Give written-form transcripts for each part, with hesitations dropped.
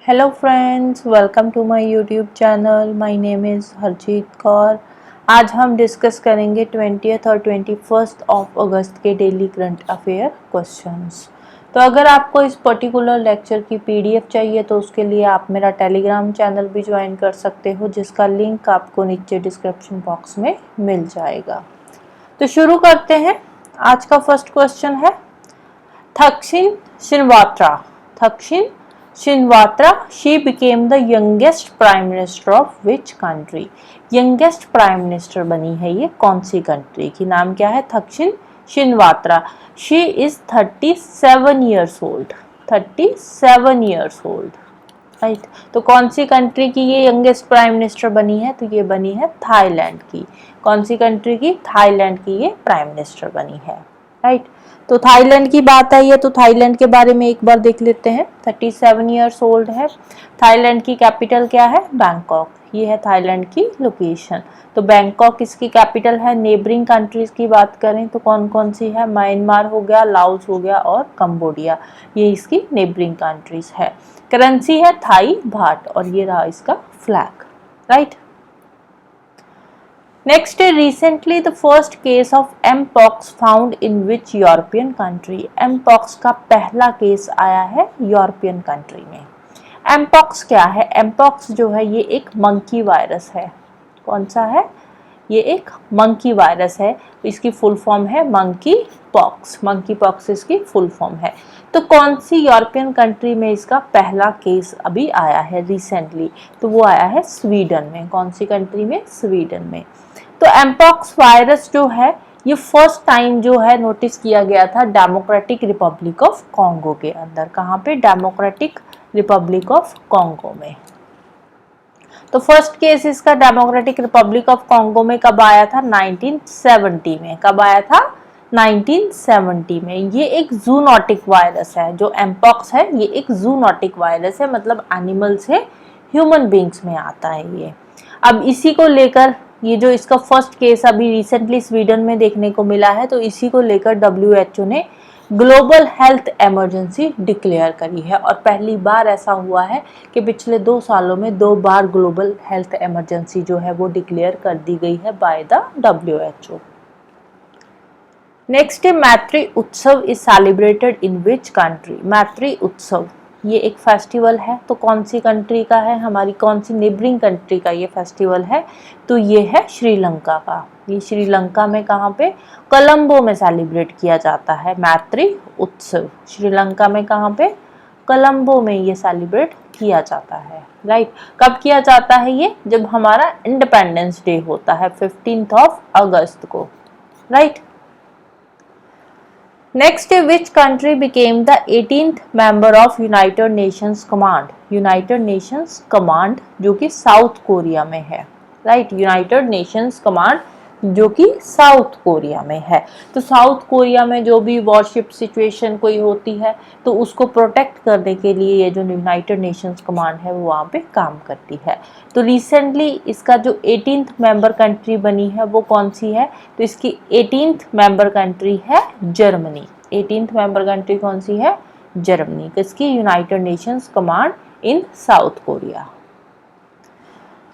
Hello friends, welcome to my YouTube channel. My name is Harjeet Kaur. आज हम discuss करेंगे 20th और 21st ऑफ अगस्त के डेली करंट अफेयर क्वेश्चंस। तो अगर आपको इस पर्टिकुलर लेक्चर की पीडीएफ चाहिए तो उसके लिए आप मेरा टेलीग्राम चैनल भी ज्वाइन कर सकते हो, जिसका लिंक आपको नीचे डिस्क्रिप्शन बॉक्स में मिल जाएगा। तो शुरू करते हैं। आज का फर्स्ट क्वेश्चन है Thaksin Shinawatra. Thaksin Shinawatra, she became the youngest prime minister of which country? youngest prime minister बनी है ये कौन सी कंट्री की? नाम क्या है? Thaksin Shinawatra. she is 37 years old। 37 years old, right. तो कौन सी कंट्री की ये यंगेस्ट प्राइम मिनिस्टर बनी है? तो ये बनी है थाईलैंड की। कौन सी कंट्री की? थाईलैंड की ये प्राइम मिनिस्टर बनी है, राइट। तो थाईलैंड की बात आई है तो थाईलैंड के बारे में एक बार देख लेते हैं। 37 ईयर्स ओल्ड है। थाईलैंड की कैपिटल क्या है? बैंकॉक। ये है थाईलैंड की लोकेशन। तो बैंकॉक इसकी कैपिटल है। नेबरिंग कंट्रीज की बात करें तो कौन कौन सी है? म्यांमार हो गया, लाओस हो गया और कंबोडिया, ये इसकी नेबरिंग कंट्रीज है। करेंसी है थाई बाट और ये रहा इसका फ्लैग, राइट। नेक्स्ट है recently the first case of mpox found in which European country. Mpox का पहला केस आया है यूरोपियन कंट्री में। एमपॉक्स क्या है? एमपॉक्स जो है ये एक मंकी वायरस है। कौन सा है? ये एक मंकी वायरस है। इसकी फुल फॉर्म है मंकी पॉक्स। मंकी पॉक्स इसकी फुल फॉर्म है। तो कौन सी यूरोपियन कंट्री में इसका पहला केस अभी आया है रिसेंटली? तो वो आया है स्वीडन में। कौन सी कंट्री में? स्वीडन में। तो एमपॉक्स वायरस जो है ये फर्स्ट टाइम जो है नोटिस किया गया था डेमोक्रेटिक रिपब्लिक ऑफ कॉन्गो के अंदर। कहाँ पे? डेमोक्रेटिक रिपब्लिक ऑफ कॉन्गो में। तो फर्स्ट केस इसका डेमोक्रेटिक रिपब्लिक ऑफ कॉन्गो में कब आया था? 1970 में। कब आया था? 1970 में। ये एक जूनोटिक वायरस है। जो एमपॉक्स है ये एक जूनोटिक वायरस है, मतलब एनिमल से ह्यूमन बींग्स में आता है ये। अब इसी को लेकर ये जो इसका फर्स्ट केस अभी रिसेंटली स्वीडन में देखने को मिला है, तो इसी को लेकर WHO ने ग्लोबल हेल्थ इमरजेंसी डिक्लेयर करी है। और पहली बार ऐसा हुआ है कि पिछले 2 सालों में 2 बार ग्लोबल हेल्थ इमरजेंसी जो है वो डिक्लेयर कर दी गई है बाय द WHO। नेक्स्ट है मैत्री उत्सव is celebrated in which country. मैत्री उत्सव ये एक फेस्टिवल है। तो कौन सी कंट्री का है? हमारी कौन सी नेबरिंग कंट्री का ये फेस्टिवल है? तो ये है श्रीलंका का। ये श्रीलंका में कहाँ पे? कोलंबो में सेलिब्रेट किया जाता है मैत्री उत्सव। श्रीलंका में कहाँ पे? कोलंबो में ये सेलिब्रेट किया जाता है, राइट। कब किया जाता है ये? जब हमारा इंडिपेंडेंस डे होता है 15 अगस्त को, right. Next which country became the 18th member of United Nations command. United Nations command जो कि साउथ कोरिया में है, राइट। यूनाइटेड नेशंस कमांड जो कि साउथ कोरिया में है। तो साउथ कोरिया में जो भी वॉरशिप सिचुएशन कोई होती है तो उसको प्रोटेक्ट करने के लिए ये जो यूनाइटेड नेशंस कमांड है वो वहाँ पे काम करती है। तो रिसेंटली इसका जो 18th मेंबर कंट्री बनी है वो कौन सी है? तो इसकी 18th मेंबर कंट्री है जर्मनी। 18th मेंबर कंट्री कौन सी है? जर्मनी। किसकी? United Nations Command in South Korea.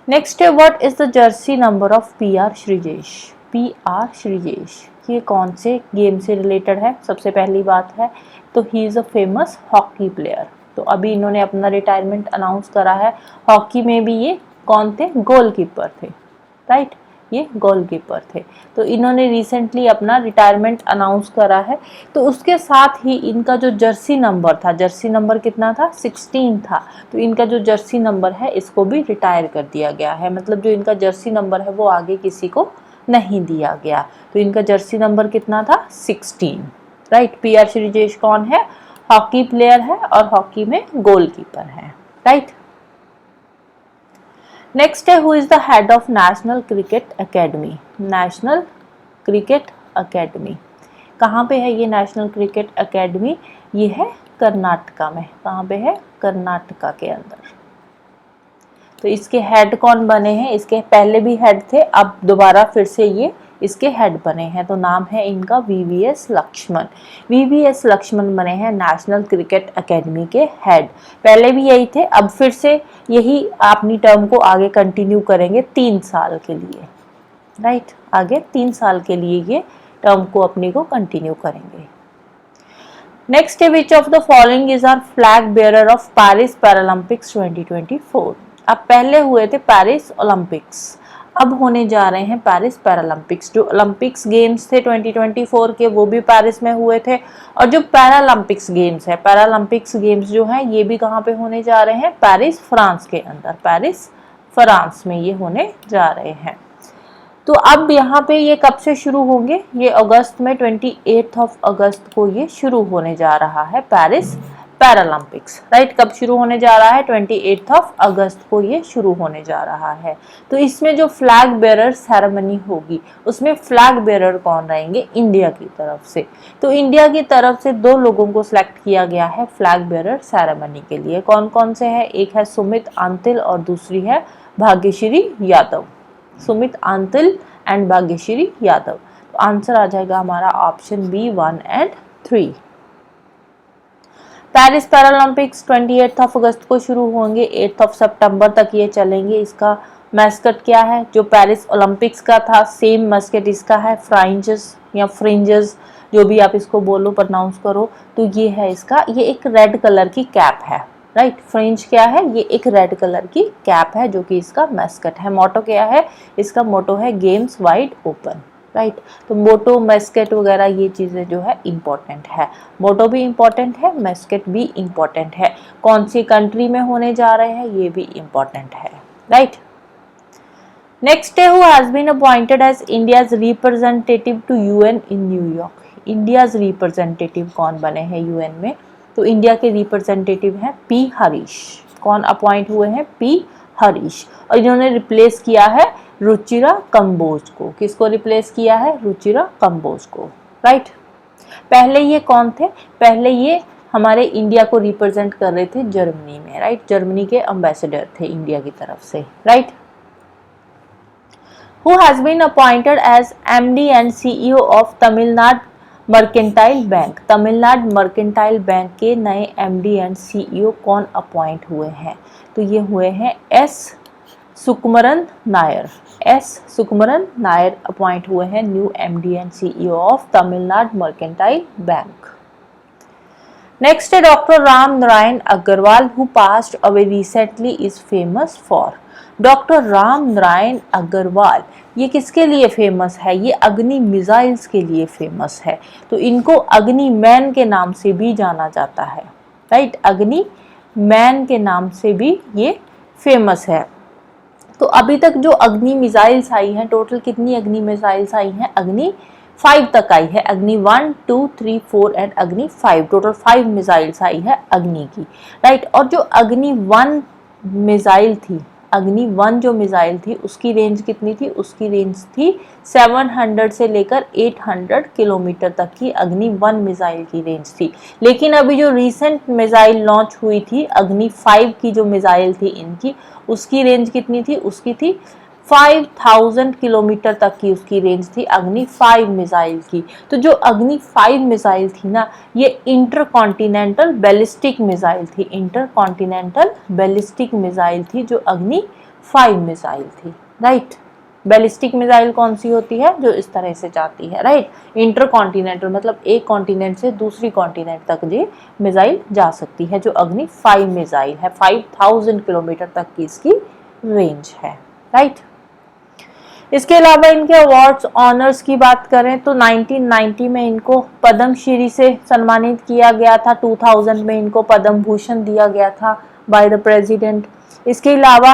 Next है what is the jersey number of PR Sreejesh. PR Sreejesh ये कौन से गेम से रिलेटेड है? सबसे पहली बात है तो he is a famous hockey player. तो अभी इन्होंने अपना रिटायरमेंट अनाउंस करा है। हॉकी में भी ये कौन थे? गोलकीपर थे, राइट। ये गोलकीपर थे। तो इन्होंने रिसेंटली अपना रिटायरमेंट अनाउंस करा है। तो उसके साथ ही इनका जो जर्सी नंबर था, जर्सी नंबर कितना था? 16 था। तो इनका जो जर्सी नंबर है इसको भी रिटायर कर दिया गया है। मतलब जो इनका जर्सी नंबर है वो आगे किसी को नहीं दिया गया। तो इनका जर्सी नंबर कितना था? 16, राइट। PR श्रीजेश कौन है? हॉकी प्लेयर है और हॉकी में गोलकीपर है, राइट। नेक्स्ट है who is the head of national cricket academy. National cricket academy कहाँ पे है ये नेशनल क्रिकेट एकेडमी? ये है कर्नाटका में। कहाँ पे है? कर्नाटका के अंदर। तो इसके हेड कौन बने हैं? इसके पहले भी हेड थे, अब दोबारा फिर से ये इसके हेड बने हैं, तो नाम है इनका वीवीएस लक्ष्मण। वीवीएस लक्ष्मण बने हैं नेशनल क्रिकेट एकेडमी के हेड। पहले भी यही थे, अब फिर से यही अपनी टर्म को आगे कंटिन्यू करेंगे 3 साल के लिए, राइट। आगे 3 साल के लिए ये टर्म को अपनी को कंटिन्यू करेंगे। नेक्स्ट है which of the following is are flag bearer of Paris Paralympics 2024। अब पहले हुए थे पेरिस ओलंपिक्स, अब होने जा रहे हैं पेरिस पैरालंपिक्स। जो ओलंपिक्स गेम्स थे 2024 के वो भी पेरिस में हुए थे, और जो पैरालंपिक्स गेम्स है, पैरालंपिक्स गेम्स जो हैं ये भी कहाँ पे होने जा रहे हैं, पेरिस फ्रांस के अंदर, पेरिस फ्रांस में ये होने जा रहे हैं। तो अब यहाँ पे ये कब से शुरू होंगे, ये अगस्त में 28 अगस्त को ये शुरू होने जा रहा है पेरिस पैरालंपिक्स, राइट। कब शुरू होने जा रहा है, 28 अगस्त को ये शुरू होने जा रहा है। तो इसमें जो फ्लैग बेरर सेरेमनी होगी उसमें फ्लैग बेरर कौन रहेंगे, इंडिया की तरफ से। तो इंडिया की तरफ से 2 लोगों को सिलेक्ट किया गया है फ्लैग बेरर सेरेमनी के लिए। कौन कौन से है, एक है सुमित आंतिल और दूसरी है भाग्यश्री यादव। सुमित आंतिल एंड भाग्यश्री यादव। तो आंसर आ जाएगा हमारा option B 1 and 3। Paris Paralympics 28 अगस्त को शुरू होंगे, 8 सितंबर तक ये चलेंगे। इसका मैस्कट क्या है, जो पेरिस ओलंपिक्स का था सेम मैस्कट इसका है, फ्रांजेस या फ्रिंजेस जो भी आप इसको बोलो, प्रोनाउंस करो। तो ये है इसका, ये एक रेड कलर की कैप है, राइट। फ्रिंज क्या है, ये एक रेड कलर की कैप है जो कि इसका मैस्कट है। मोटो क्या है, इसका मोटो है गेम्स वाइड ओपन, राइट। तो मोटो मैस्कट वगैरह ये चीज़ें जो है इम्पोर्टेंट है, मोटो भी इम्पोर्टेंट है, मैस्कट भी इम्पोर्टेंट है। कौन सी कंट्री में होने जा रहे हैं ये भी इम्पोर्टेंट है, राइट। नेक्स्ट है who has been appointed as India's representative to UN in New York. India's representative कौन बने हैं यूएन में, तो इंडिया के रिप्रेजेंटेटिव हैं पी हरीश। कौन अपॉइंट हुए हैं, पी हरीश। और इन्होंने रिप्लेस किया है रुचिरा कंबोज को। किसको रिप्लेस किया है, रुचिरा कंबोज को, राइट। पहले ये कौन थे, पहले ये हमारे इंडिया को रिप्रेजेंट कर रहे थे जर्मनी में, राइट। जर्मनी के एम्बेसडर थे इंडिया की तरफ से, right. Who has been appointed as MD and CEO of Tamil Nadu Mercantile Bank. Tamil Nadu Mercantile Bank के नए एमडी एंड सीईओ कौन अपॉइंट हुए हैं, तो ये हुए हैं S Sukumaran Nair. S Sukumaran Nair appoint हुए हैं new MD and CEO of Tamil Nadu Mercantile Bank. Next है doctor Ram Narayan Agarwal who passed away recently is famous for. Doctor Ram Narayan Agarwal ये किसके लिए फेमस है, ये अग्नि मिसाइल्स के लिए फेमस है। तो इनको अग्नि मैन के नाम से भी जाना जाता है, राइट। अग्नि मैन के नाम से भी ये फेमस है। तो अभी तक जो अग्नि मिसाइल्स आई हैं, टोटल कितनी अग्नि मिसाइल्स आई हैं, अग्नि 5 तक आई है। अग्नि 1, 2, 3, 4 एंड अग्नि 5, टोटल 5 मिसाइल्स आई है अग्नि की, राइट। और जो अग्नि 1 मिसाइल थी, अग्नि 1 जो मिसाइल थी उसकी रेंज कितनी थी, उसकी रेंज थी 700 से लेकर 800 किलोमीटर तक की अग्नि 1 मिसाइल की रेंज थी। लेकिन अभी जो रिसेंट मिसाइल लॉन्च हुई थी अग्नि 5 की जो मिसाइल थी इनकी, उसकी रेंज कितनी थी, उसकी थी 5000 किलोमीटर तक की उसकी रेंज थी अग्नि 5 मिसाइल की। तो जो अग्नि 5 मिसाइल थी ना, ये इंटरकॉन्टिनेंटल बैलिस्टिक मिसाइल थी, इंटरकॉन्टिनेंटल बैलिस्टिक मिसाइल थी जो अग्नि 5 मिसाइल थी, राइट। बैलिस्टिक मिसाइल कौन सी होती है, जो इस तरह से जाती है, राइट। इंटरकॉन्टिनेंटल मतलब एक कॉन्टिनेंट से दूसरी कॉन्टिनेंट तक ये मिसाइल जा सकती है, जो अग्नि 5 मिसाइल है। 5000 किलोमीटर तक की इसकी रेंज है, राइट। इसके अलावा इनके अवार्ड्स ऑनर्स की बात करें तो 1990 में इनको पद्मश्री से सम्मानित किया गया था, 2000 में इनको पद्म भूषण दिया गया था बाय द प्रेसिडेंट। इसके अलावा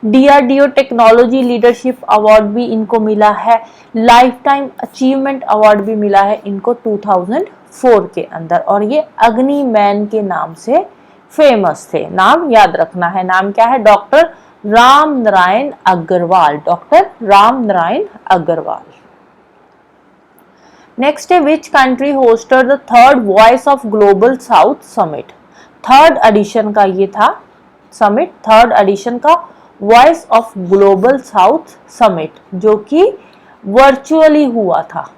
DRDO टेक्नोलॉजी लीडरशिप अवार्ड भी इनको मिला है, लाइफ टाइम अचीवमेंट अवार्ड भी मिला है इनको 2004 के अंदर। और ये अग्नि मैन के नाम से फेमस थे। नाम याद रखना है, नाम क्या है, doctor Ram Narayan Agarwal, doctor Ram Narayan Agarwal. Next है which country hosted the 3rd Voice of Global South Summit. 3rd edition का ये था समिट, 3rd एडिशन का Voice of Global South Summit, जो कि वर्चुअली हुआ था,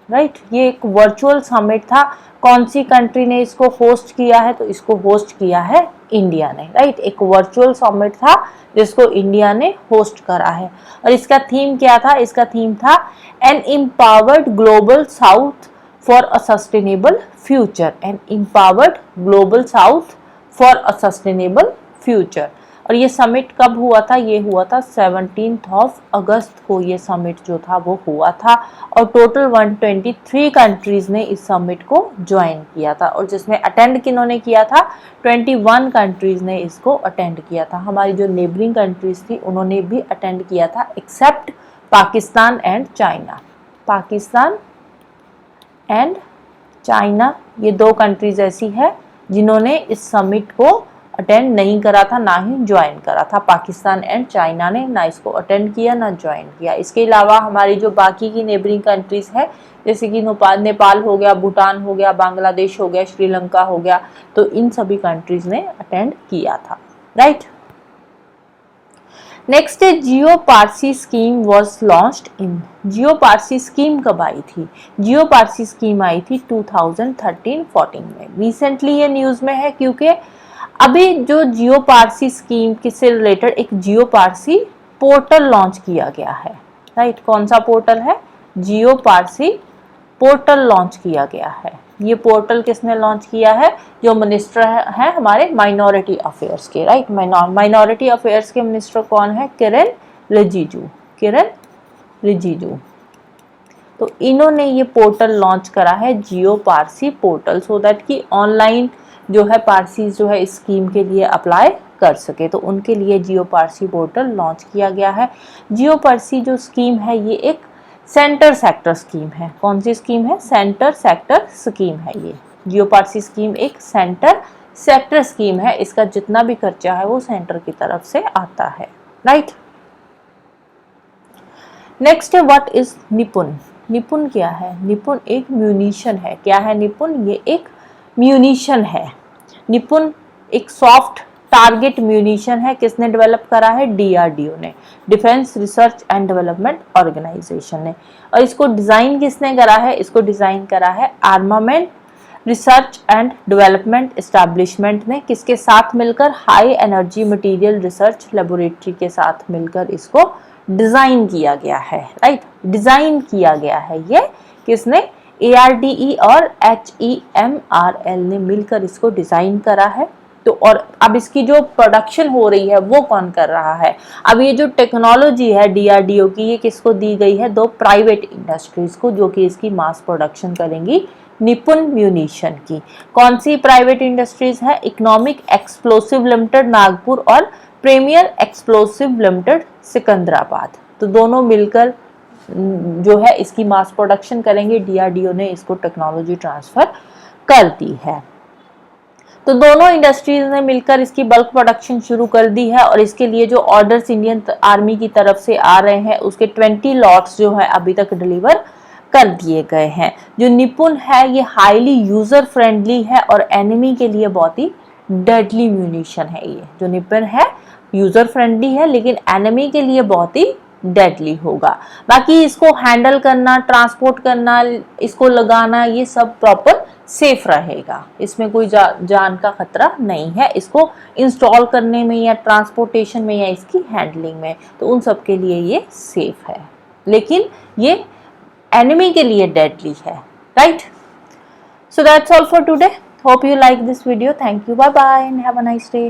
राइट। ये एक वर्चुअल समिट था। कौन सी कंट्री ने इसको होस्ट किया है? तो इसको होस्ट किया है इंडिया ने, राइट। एक वर्चुअल समिट था जिसको इंडिया ने होस्ट करा है। और इसका थीम क्या था? इसका थीम था an empowered global south for a sustainable future. An empowered global south for a sustainable future. और ये समिट कब हुआ था? ये हुआ था 17 अगस्त को। ये समिट जो था वो हुआ था और टोटल 123 कंट्रीज ने इस समिट को ज्वाइन किया था। और जिसमें अटेंड किन्होंने किया था? 21 कंट्रीज ने इसको अटेंड किया था। हमारी जो नेबरिंग कंट्रीज थी उन्होंने भी अटेंड किया था except Pakistan and China. Pakistan and China, ये दो कंट्रीज ऐसी है जिन्होंने इस समिट को अटेंड नहीं करा था, ना ही ज्वाइन करा था। पाकिस्तान एंड चाइना ने ना इसको अटेंड किया ना ज्वाइन किया। इसके अलावा हमारी जो बाकी की नेबरिंग कंट्रीज है, जैसे कि नेपाल हो गया, भूटान हो गया, बांग्लादेश हो गया, श्रीलंका हो गया, तो इन सभी कंट्रीज ने अटेंड किया था, राइट। नेक्स्ट है Jiyo Parsi scheme was launched in. Jiyo Parsi scheme कब आई थी? जियो पारसी स्कीम आई थी 2013-14 में। रिसेंटली ये न्यूज में है क्योंकि अभी जो जियो पारसी स्कीम से रिलेटेड एक जियो पारसी पोर्टल लॉन्च किया गया है, राइट। कौन सा पोर्टल है? जियो पारसी पोर्टल लॉन्च किया गया है। ये पोर्टल किसने लॉन्च किया है? जो मिनिस्टर है हमारे माइनॉरिटी अफेयर्स के, राइट। माइनॉरिटी अफेयर्स के मिनिस्टर कौन है? किरेन रिजिजू। किरेन रिजिजू। तो इन्होंने ये पोर्टल लॉन्च करा है, Jiyo Parsi portal, so that कि ऑनलाइन जो है पारसी जो है इस स्कीम के लिए अप्लाई कर सके। तो उनके लिए जियो पारसी पोर्टल लॉन्च किया गया है। जियो पारसी जो स्कीम है ये एक सेंटर सेक्टर स्कीम है। कौन सी स्कीम है? सेंटर सेक्टर स्कीम है। ये जियो पारसी स्कीम एक सेंटर सेक्टर स्कीम है। इसका जितना भी खर्चा है वो सेंटर की तरफ से आता है, राइट। नेक्स्ट है व्हाट इज निपुण। निपुण क्या है? निपुण एक म्यूनिशन है। क्या है निपुण? ये एक म्यूनिशन है। निपुण एक सॉफ्ट टारगेट म्यूनिशन है। किसने डेवलप करा है? डीआरडीओ ने, defence research and development organisation ने। और इसको डिजाइन किसने करा है? इसको डिजाइन करा है armament research and development establishment ने। किसके साथ मिलकर? High energy material research laboratory के साथ मिलकर इसको डिजाइन किया गया है, राइट। डिजाइन किया गया है ये किसने? ARDE और HEMRL ने मिलकर इसको डिजाइन करा है। तो और अब इसकी जो प्रोडक्शन हो रही है वो कौन कर रहा है? अब ये जो टेक्नोलॉजी है DRDO की, ये किसको दी गई है? दो प्राइवेट इंडस्ट्रीज को, जो कि इसकी मास प्रोडक्शन करेंगी निपुण म्यूनिशन की। कौन सी प्राइवेट इंडस्ट्रीज है? इकोनॉमिक एक्सप्लोसिव लिमिटेड नागपुर और प्रीमियर एक्सप्लोसिव लिमिटेड सिकंदराबाद। तो दोनों मिलकर जो है इसकी मास प्रोडक्शन करेंगे। DRDO ने इसको टेक्नोलॉजी ट्रांसफर कर दी है। तो दोनों इंडस्ट्रीज ने मिलकर इसकी बल्क प्रोडक्शन शुरू कर दी है। और इसके लिए जो ऑर्डर्स इंडियन आर्मी की तरफ से आ रहे हैं उसके 20 लॉट्स जो है अभी तक डिलीवर कर दिए गए हैं। जो निपुण है ये हाईली यूजर फ्रेंडली है और एनिमी के लिए बहुत ही डेडली म्यूनिशन है। ये जो निपुण है यूजर फ्रेंडली है लेकिन एनिमी के लिए बहुत ही डेडली होगा। बाकी इसको हैंडल करना, ट्रांसपोर्ट करना, इसको लगाना, ये सब प्रॉपर सेफ रहेगा। इसमें कोई जान का खतरा नहीं है। इसको इंस्टॉल करने में या ट्रांसपोर्टेशन में या इसकी हैंडलिंग में, तो उन सब के लिए ये सेफ है, लेकिन ये एनिमी के लिए डेडली है, right. So that's all for today. Hope you like this video. Thank you, bye bye and have a nice day.